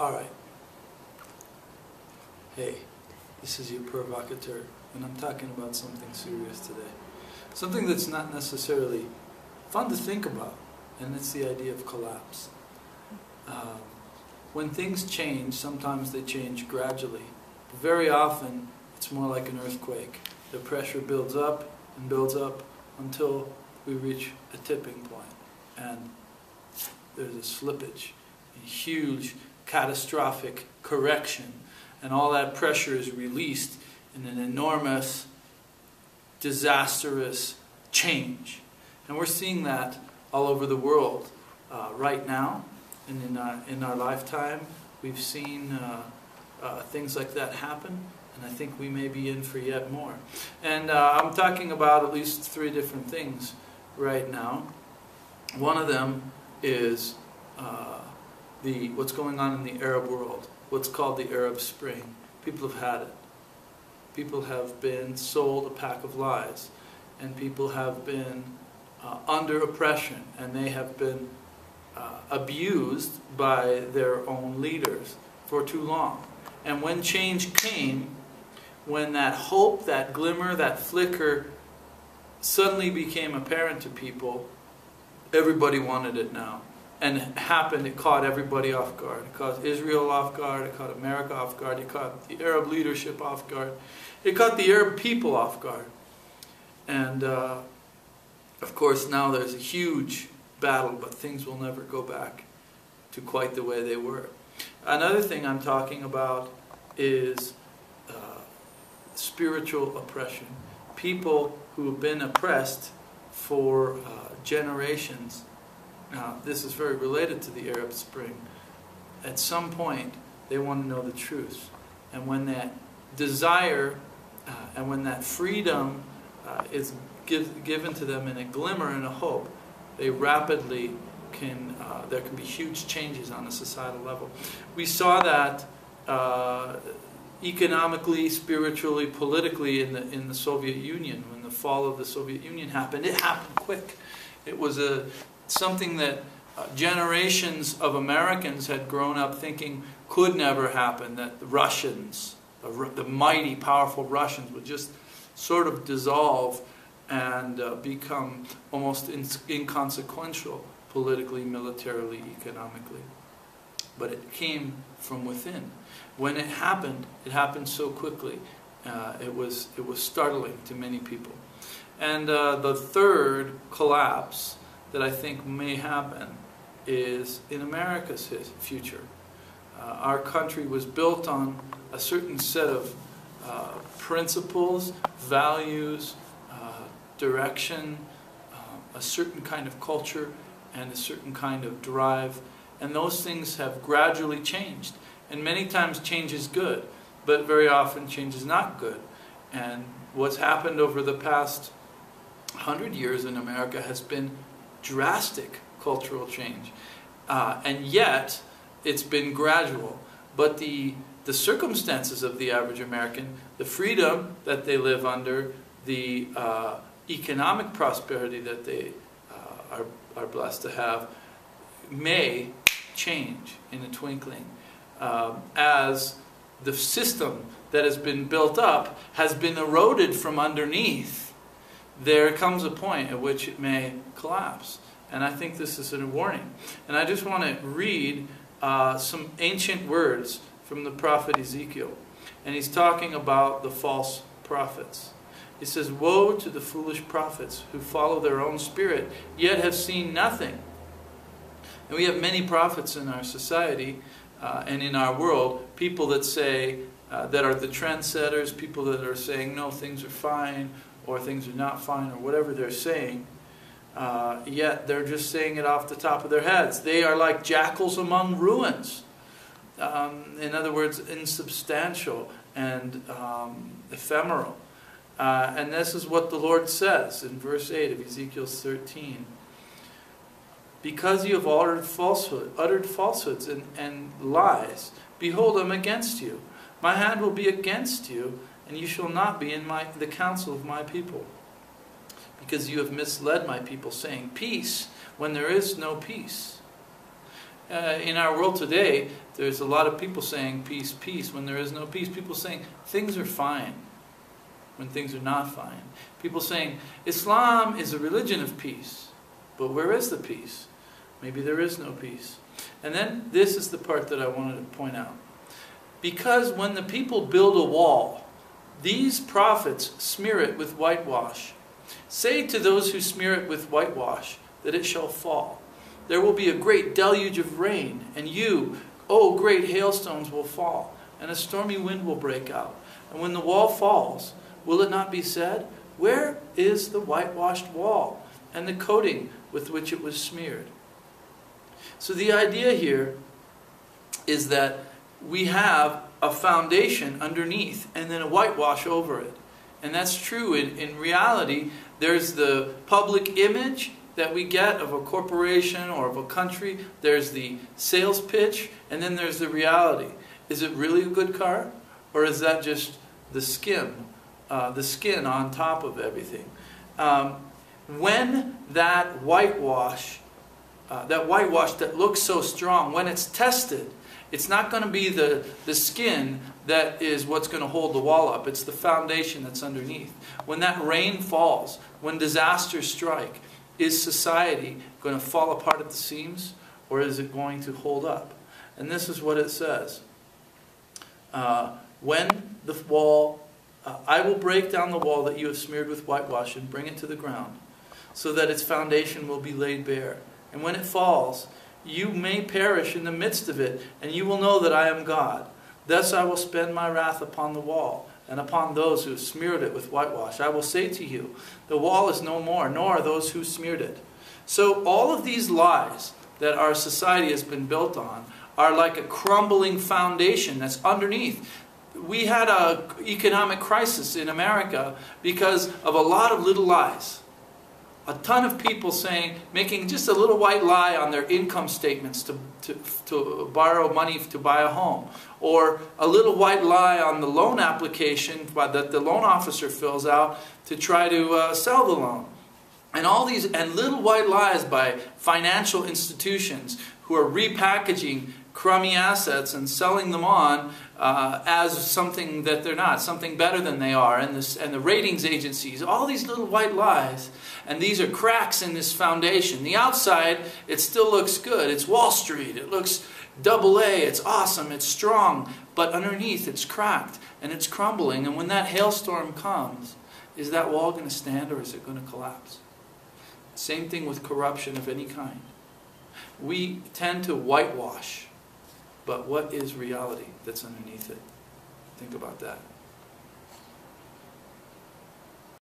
Alright. Hey, this is your provocateur, and I'm talking about something serious today. Something that's not necessarily fun to think about, and it's the idea of collapse. When things change, sometimes they change gradually. But very often, it's more like an earthquake. The pressure builds up and builds up until we reach a tipping point, and there's a slippage, a huge catastrophic correction, and all that pressure is released in an enormous, disastrous change. And we're seeing that all over the world right now, and in our lifetime. We've seen things like that happen, and I think we may be in for yet more. And I'm talking about at least 3 different things right now. One of them is what's going on in the Arab world, what's called the Arab Spring. People have had it. People have been sold a pack of lies, and people have been under oppression, and they have been abused by their own leaders for too long. And when change came, when that hope, that glimmer, that flicker suddenly became apparent to people, everybody wanted it now. And it happened, it caught everybody off guard. It caught Israel off guard, it caught America off guard, it caught the Arab leadership off guard, it caught the Arab people off guard. And of course now there's a huge battle, but things will never go back to quite the way they were. Another thing I'm talking about is spiritual oppression. People who have been oppressed for generations. Now, this is very related to the Arab Spring. At some point, they want to know the truth. And when that desire and when that freedom is given to them in a glimmer and a hope, they rapidly can, there can be huge changes on a societal level. We saw that economically, spiritually, politically in the Soviet Union. When the fall of the Soviet Union happened, it happened quick. It was something that generations of Americans had grown up thinking could never happen, that the Russians, the mighty, powerful Russians, would just sort of dissolve and become almost inconsequential politically, militarily, economically. But it came from within. When it happened so quickly. It was startling to many people. And the third collapse that I think may happen is in America's future. Our country was built on a certain set of principles, values, direction, a certain kind of culture, and a certain kind of drive. And those things have gradually changed. And many times change is good, but very often change is not good. And what's happened over the past 100 years in America has been drastic cultural change. And yet, it's been gradual. But the circumstances of the average American, the freedom that they live under, the economic prosperity that they are blessed to have, may change in a twinkling. As the system that has been built up has been eroded from underneath, there comes a point at which it may collapse. And I think this is a warning. And I just want to read some ancient words from the prophet Ezekiel. And he's talking about the false prophets. He says, "Woe to the foolish prophets who follow their own spirit, yet have seen nothing." And we have many prophets in our society and in our world, people that say, that are the trendsetters, people that are saying, no, things are fine, or things are not fine, or whatever they're saying. Yet they're just saying it off the top of their heads. They are like jackals among ruins. In other words, insubstantial and ephemeral. And this is what the Lord says in verse 8 of Ezekiel 13. "Because you have uttered falsehoods and lies, behold, I am against you. My hand will be against you, and you shall not be in the counsel of my people. Because you have misled my people, saying, peace, when there is no peace. in our world today, there's a lot of people saying peace, peace, when there is no peace. People saying things are fine when things are not fine. People saying Islam is a religion of peace, but where is the peace? Maybe there is no peace. And then this is the part that I wanted to point out. Because when the people build a wall, these prophets smear it with whitewash. Say to those who smear it with whitewash that it shall fall. There will be a great deluge of rain, and you, oh great hailstones, will fall, and a stormy wind will break out. And when the wall falls, will it not be said, where is the whitewashed wall, and the coating with which it was smeared? So the idea here is that we have a foundation underneath and then a whitewash over it. And that's true. In reality, there's the public image that we get of a corporation or of a country. There's the sales pitch, and then there's the reality. Is it really a good car? Or is that just the skin on top of everything? When that whitewash that looks so strong, when it's tested, it's not going to be the skin that is what's going to hold the wall up. It's the foundation that's underneath. When that rain falls, when disasters strike, is society going to fall apart at the seams, or is it going to hold up? And this is what it says. When the wall, I will break down the wall that you have smeared with whitewash and bring it to the ground, so that its foundation will be laid bare. And when it falls, you may perish in the midst of it, and you will know that I am God. Thus I will spend my wrath upon the wall, and upon those who have smeared it with whitewash. I will say to you, the wall is no more, nor are those who smeared it. So all of these lies that our society has been built on are like a crumbling foundation that's underneath. We had an economic crisis in America because of a lot of little lies. A ton of people making just a little white lie on their income statements to borrow money to buy a home. Or a little white lie on the loan application that the loan officer fills out to try to sell the loan. And all these, and little white lies by financial institutions who are repackaging crummy assets and selling them on as something that they're not, something better than they are, and the ratings agencies, all these little white lies. And these are cracks in this foundation. The outside, it still looks good. It's Wall Street. It looks AA. It's awesome. It's strong. But underneath, it's cracked and it's crumbling. And when that hailstorm comes, is that wall going to stand, or is it going to collapse? Same thing with corruption of any kind. We tend to whitewash, but what is reality that's underneath it? Think about that.